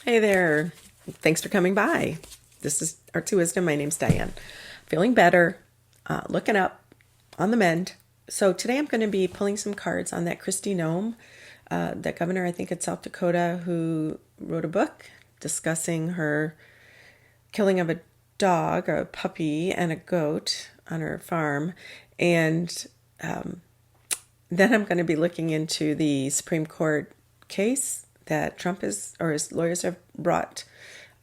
Hey there. Thanks for coming by. This is Artsy Wisdom. My name's Diane. Feeling better, looking up, on the mend. So today I'm going to be pulling some cards on that Kristi Noem, that governor, I think it's South Dakota, who wrote a book discussing her killing of a dog, a puppy, and a goat on her farm. And then I'm going to be looking into the Supreme Court case that Trump or his lawyers have brought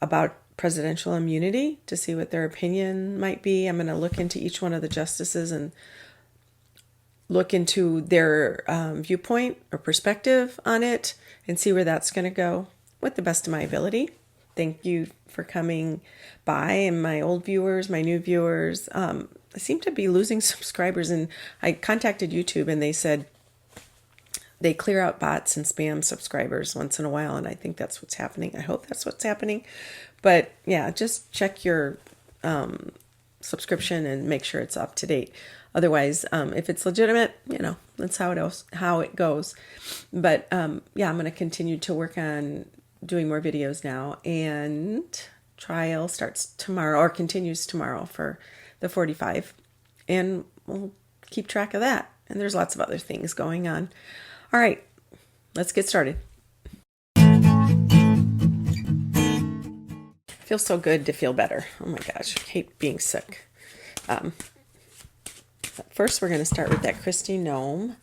about presidential immunity to see what their opinion might be. I'm going to look into each one of the justices and look into their viewpoint or perspective on it and see where that's going to go with the best of my ability. Thank you for coming by, and my old viewers, my new viewers. I seem to be losing subscribers, and I contacted YouTube and they said they clear out bots and spam subscribers once in a while, and I think that's what's happening. I hope that's what's happening. But yeah, just check your subscription and make sure it's up to date. Otherwise, if it's legitimate, that's how it goes. But yeah, I'm going to continue to work on doing more videos now, and trial starts tomorrow or continues tomorrow for the 45, and we'll keep track of that. And there's lots of other things going on. All right, let's get started. Feels so good to feel better. Oh my gosh, I hate being sick. First, we're going to start with that Kristi Noem,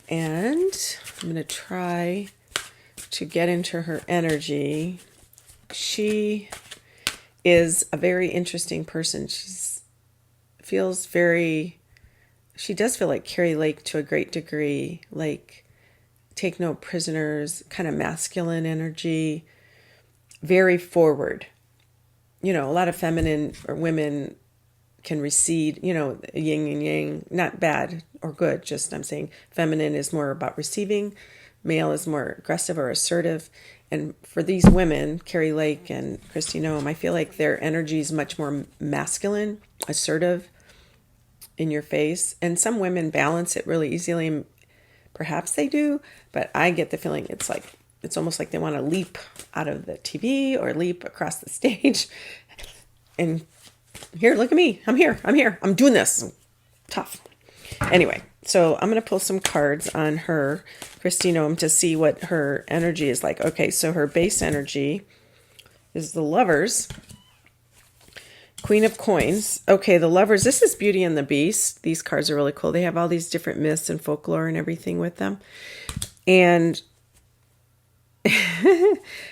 and I'm going to try to get into her energy. She is a very interesting person. She does feel like Cary Lake to a great degree, like take no prisoners, kind of masculine energy, very forward. A lot of feminine or women can recede, yin and yang, not bad or good, just I'm saying feminine is more about receiving, male is more aggressive or assertive. And for these women, Cary Lake and Kristi Noem, I feel like their energy is much more masculine, assertive, in your face. And some women balance it really easily. Perhaps they do, but I get the feeling it's almost like they want to leap out of the TV or leap across the stage. And here, look at me. I'm here. I'm doing this. I'm tough. Anyway, so I'm going to pull some cards on her, Kristi Noem, to see what her energy is like. Okay, so her base energy is the Lovers, Queen of Coins. Okay, the Lovers. This is Beauty and the Beast. These cards are really cool. They have all these different myths and folklore and everything with them. And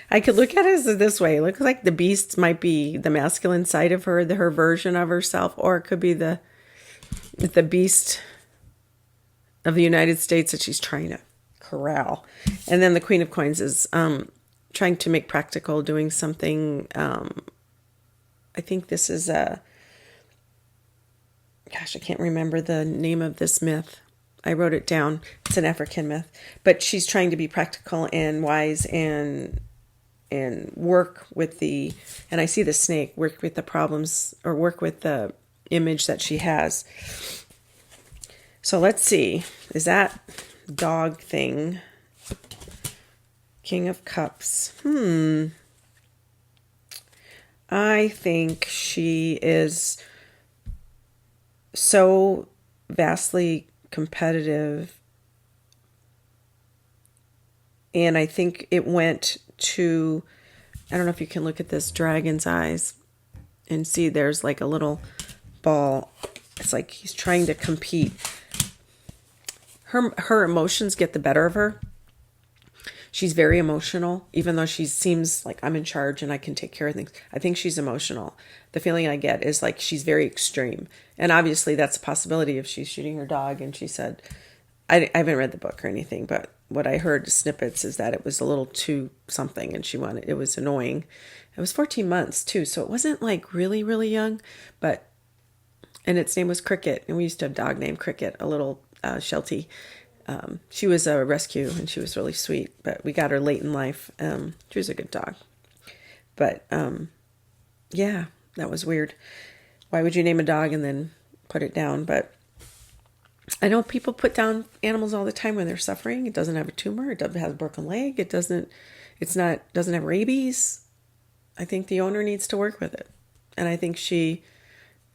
I could look at it as this way. It looks like the beast might be the masculine side of her, her version of herself, or it could be the beast of the United States that she's trying to corral. And then the Queen of Coins is trying to make practical, doing something. I think this is I can't remember the name of this myth. I wrote it down. It's an African myth, but she's trying to be practical and wise and work with and I see the snake, work with the problems or work with the image that she has. So let's see. Is that dog thing? King of Cups. I think she is so vastly competitive, and I think it went to, I don't know if you can look at this dragon's eyes and see there's like a little ball. It's like he's trying to compete. Her emotions get the better of her. She's very emotional, even though she seems like I'm in charge and I can take care of things. I think she's emotional. The feeling I get is like she's very extreme. And obviously that's a possibility if she's shooting her dog. And she said, I haven't read the book or anything, but what I heard snippets is that it was a little too something and it was annoying. It was 14 months too. So it wasn't like really, really young, and its name was Cricket. And we used to have a dog named Cricket, a little Sheltie. She was a rescue and she was really sweet, but we got her late in life. She was a good dog, but yeah, that was weird. Why would you name a dog and then put it down? But I know people put down animals all the time when they're suffering. It doesn't have a tumor. It doesn't have a broken leg. Doesn't have rabies. I think the owner needs to work with it. And I think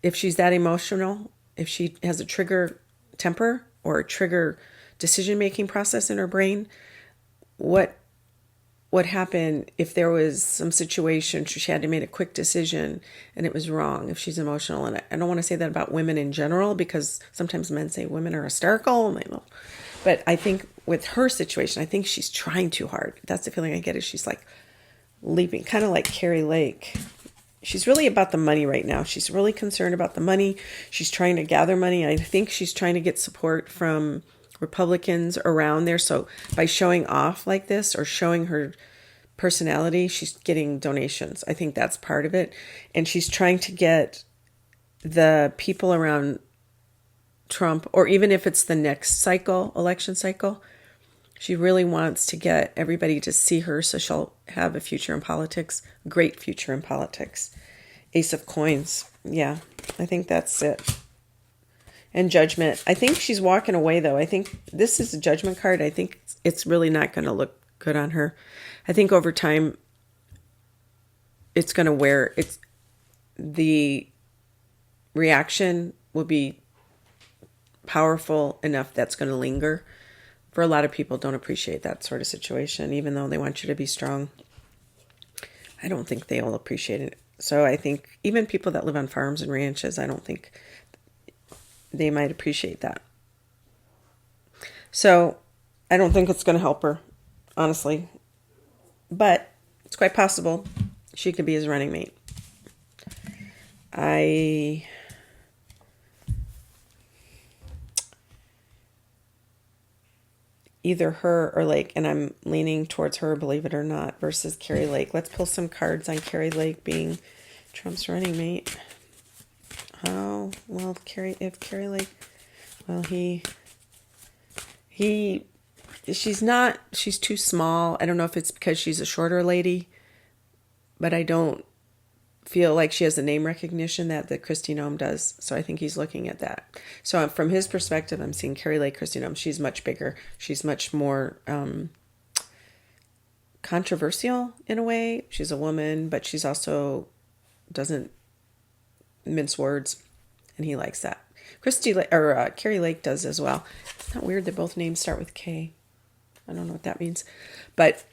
if she's that emotional, if she has a trigger temper or a trigger decision-making process in her brain, what happened if there was some situation she had to make a quick decision and it was wrong, if she's emotional. And I don't want to say that about women in general, because sometimes men say women are hysterical, and but I think with her situation, I think she's trying too hard. That's the feeling I get, is she's like leaping, kind of like Cary Lake. She's really about the money right now. She's really concerned about the money. She's trying to gather money. I think she's trying to get support from Republicans around there. So by showing off like this or showing her personality, she's getting donations. I think that's part of it. And she's trying to get the people around Trump, or even if it's the next election cycle, she really wants to get everybody to see her so she'll have a future in politics, great future in politics. Ace of Coins. Yeah, I think that's it. And Judgment. I think she's walking away, though. I think this is a Judgment card. I think it's really not going to look good on her. I think over time, it's going to the reaction will be powerful enough that's going to linger. For a lot of people, don't appreciate that sort of situation, even though they want you to be strong. I don't think they all appreciate it. So I think even people that live on farms and ranches, I don't think they might appreciate that. So I don't think it's going to help her, honestly. But it's quite possible she could be his running mate. Either her or Lake, and I'm leaning towards her, believe it or not, versus Cary Lake. Let's pull some cards on Cary Lake being Trump's running mate. Oh, well, if Cary Lake, well, she's too small. I don't know if it's because she's a shorter lady, but I don't feel like she has the name recognition that the Kristi Noem does. So I think he's looking at that. So from his perspective, I'm seeing Cary Lake, Kristi Noem. She's much bigger. She's much more controversial in a way. She's a woman, but she's also doesn't mince words, and he likes that. Cary Lake does as well. It's not weird that both names start with K. I don't know what that means, but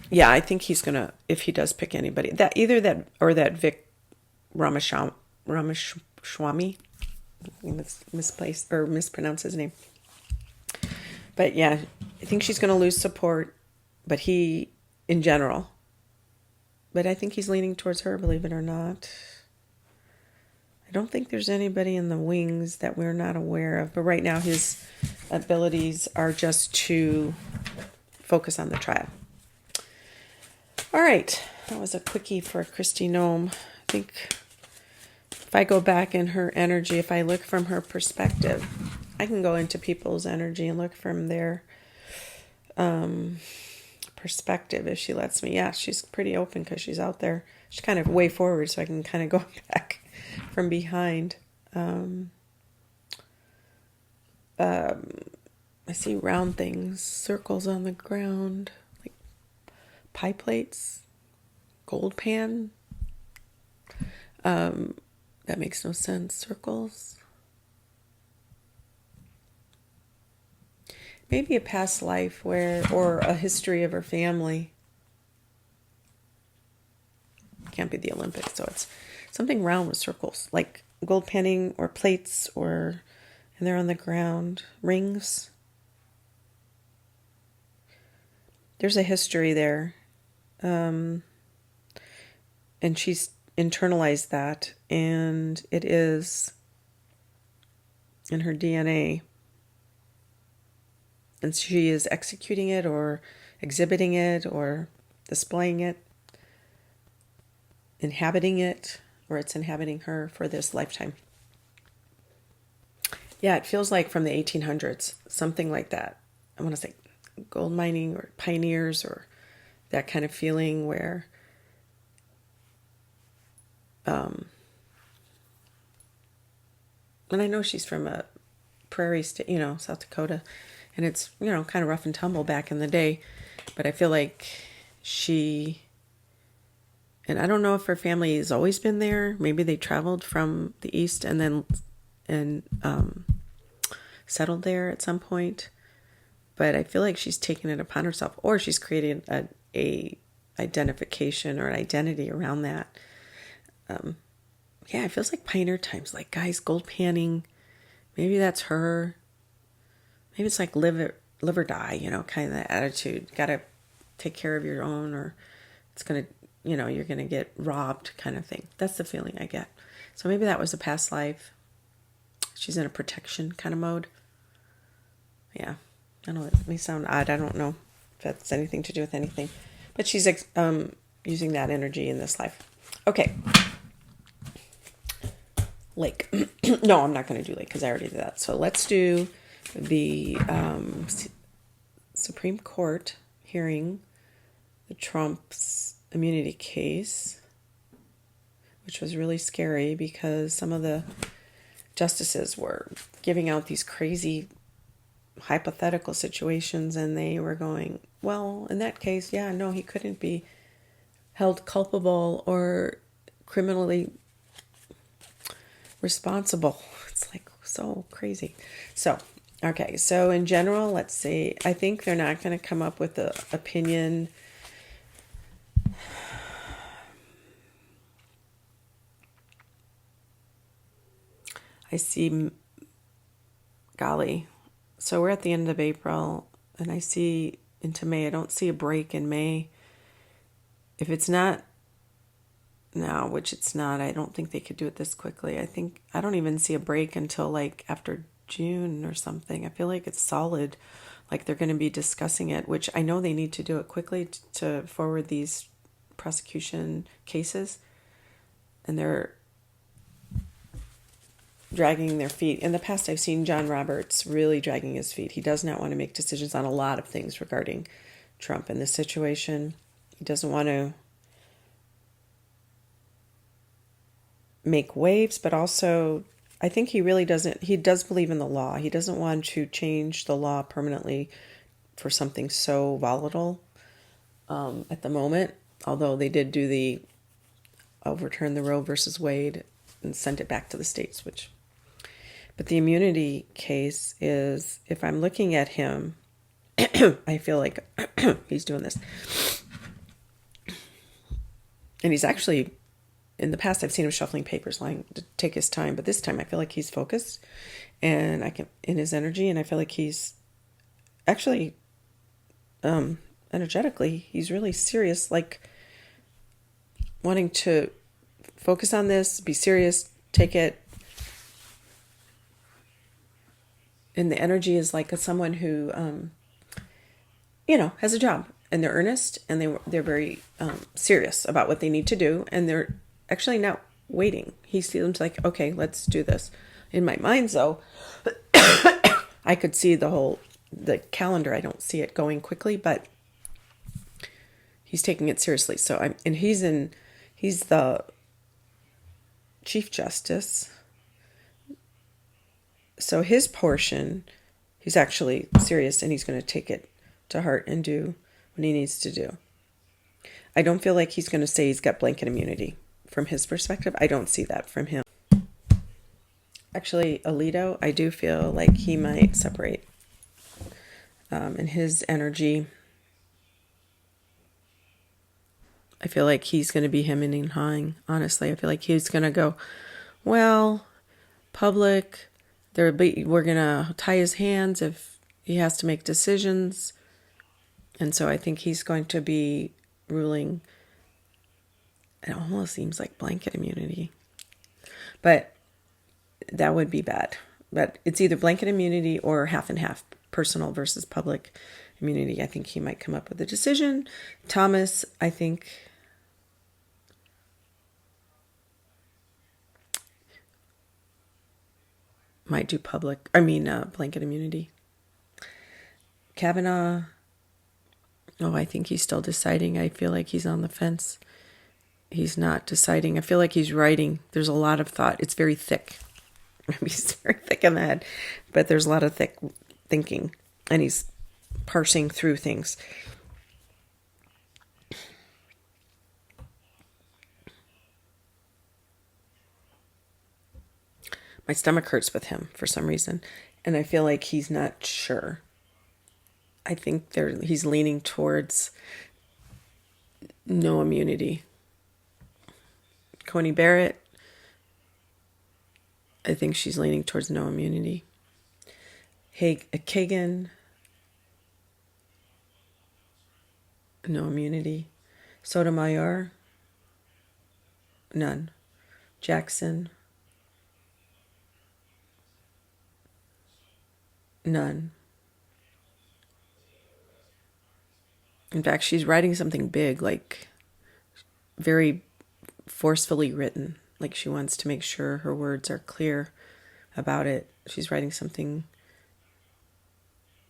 yeah, I think he's gonna, if he does pick anybody, that Vic Ramaswamy, misplaced or mispronounced his name. But yeah, I think she's gonna lose support, but he in general. But I think he's leaning towards her, believe it or not. I don't think there's anybody in the wings that we're not aware of. But right now his abilities are just to focus on the trial. All right. That was a quickie for Kristi Noem. I think if I go back in her energy, if I look from her perspective, I can go into people's energy and look from their perspective if she lets me. Yeah, she's pretty open because she's out there. She's kind of way forward, so I can kind of go back from behind. I see round things, circles on the ground, like pie plates, gold pan. That makes no sense. Circles. Maybe a past life or a history of her family. Can't be the Olympics, so it's something round with circles, like gold panning or plates, and they're on the ground. Rings. There's a history there. And she's internalized that, and it is in her DNA. And she is executing it or exhibiting it or displaying it, inhabiting it, or it's inhabiting her for this lifetime. Yeah, it feels like from the 1800s, something like that. I want to say gold mining or pioneers or that kind of feeling where and I know she's from a prairie state, South Dakota. And it's, kind of rough and tumble back in the day. But I feel like and I don't know if her family has always been there. Maybe they traveled from the east and then settled there at some point. But I feel like she's taken it upon herself, or she's created a identification or an identity around that. It feels like pioneer times, like guys gold panning. Maybe that's her. Maybe it's like live or die, kind of that attitude. Got to take care of your own, or it's going to, you're going to get robbed kind of thing. That's the feeling I get. So maybe that was a past life. She's in a protection kind of mode. Yeah. I know it may sound odd. I don't know if that's anything to do with anything. But she's using that energy in this life. Okay. Lake. No, I'm not going to do Lake because I already did that. So let's do the Supreme Court hearing the Trump's immunity case, which was really scary because some of the justices were giving out these crazy hypothetical situations, and they were going, well, in that case, no, he couldn't be held culpable or criminally responsible. It's like so crazy. So, okay. So in general, let's see, I think they're not going to come up with the opinion. I see, golly. So we're at the end of April, and I see into May. I don't see a break in May. If it's not now, which it's not, I don't think they could do it this quickly. I don't even see a break until like after June or something. I feel like it's solid, like they're going to be discussing it, which I know they need to do it quickly to forward these prosecution cases. And they're dragging their feet. In the past, I've seen John Roberts really dragging his feet. He does not want to make decisions on a lot of things regarding Trump in this situation. He doesn't want to make waves, but also I think he does believe in the law. He doesn't want to change the law permanently for something so volatile at the moment, although they did do overturn the Roe versus Wade and sent it back to the states, but the immunity case is, if I'm looking at him, I feel like he's doing this. And he's actually, in the past, I've seen him shuffling papers, lying to take his time. But this time, I feel like he's focused, and in his energy, and I feel like he's actually, energetically, he's really serious, like wanting to focus on this, be serious, take it. And the energy is like someone who, has a job, and they're earnest, and they're very serious about what they need to do, and they're actually not waiting. He seems like, okay, let's do this. In my mind, though, I could see the calendar. I don't see it going quickly, but he's taking it seriously. So he's the Chief Justice. So his portion, he's actually serious, and he's going to take it to heart and do what he needs to do. I don't feel like he's going to say he's got blanket immunity from his perspective. I don't see that from him. Actually, Alito, I do feel like he might separate in his energy. I feel like he's going to be hemming and hawing. Honestly, I feel like he's going to go, well, public, we're going to tie his hands if he has to make decisions. And so I think he's going to be ruling. It almost seems like blanket immunity. But that would be bad. But it's either blanket immunity or half and half, personal versus public immunity. I think he might come up with a decision. Thomas, I think, might do blanket immunity. Kavanaugh, I think he's still deciding. I feel like he's on the fence. He's not deciding. I feel like he's writing. There's a lot of thought. It's very thick. Maybe he's very thick in the head, but there's a lot of thick thinking, and he's parsing through things. My stomach hurts with him for some reason, and I feel like he's not sure. I think he's leaning towards no immunity. Coney Barrett, I think she's leaning towards no immunity. Kagan, no immunity. Sotomayor, none. Jackson, none. In fact, she's writing something big, like very forcefully written. Like she wants to make sure her words are clear about it. She's writing something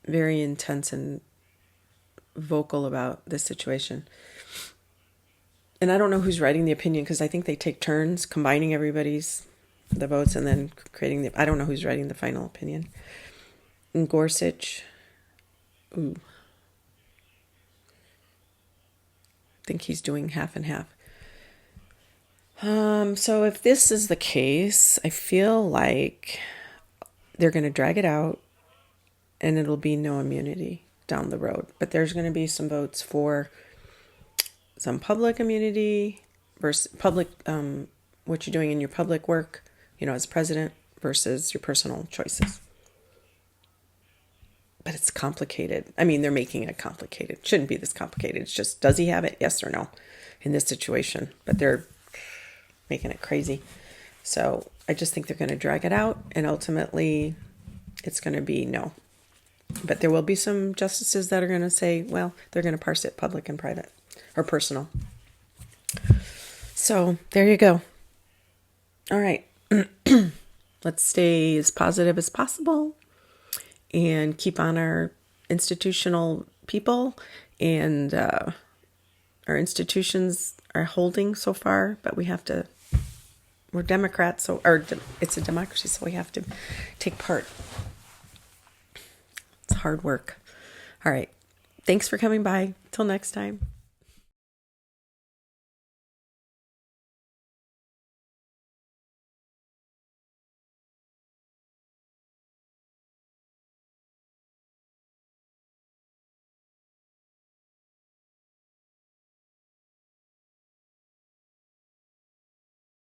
very intense and vocal about this situation. And I don't know who's writing the opinion, because I think they take turns combining the votes and then creating I don't know who's writing the final opinion. And Gorsuch, ooh. I think he's doing half and half. So if this is the case, I feel like they're going to drag it out and it'll be no immunity down the road. But there's going to be some votes for some public immunity versus public, what you're doing in your public work, as president versus your personal choices. But it's complicated. I mean, they're making it complicated. It shouldn't be this complicated. It's just, does he have it? Yes or no in this situation? But they're making it crazy. So I just think they're going to drag it out, and ultimately it's going to be no. But there will be some justices that are going to say, well, they're going to parse it public and private or personal. So there you go. All right. Let's stay as positive as possible and keep on our institutional people, and our institutions are holding so far, but we're Democrats, it's a democracy, so we have to take part. It's hard work. All right. Thanks for coming by. Till next time.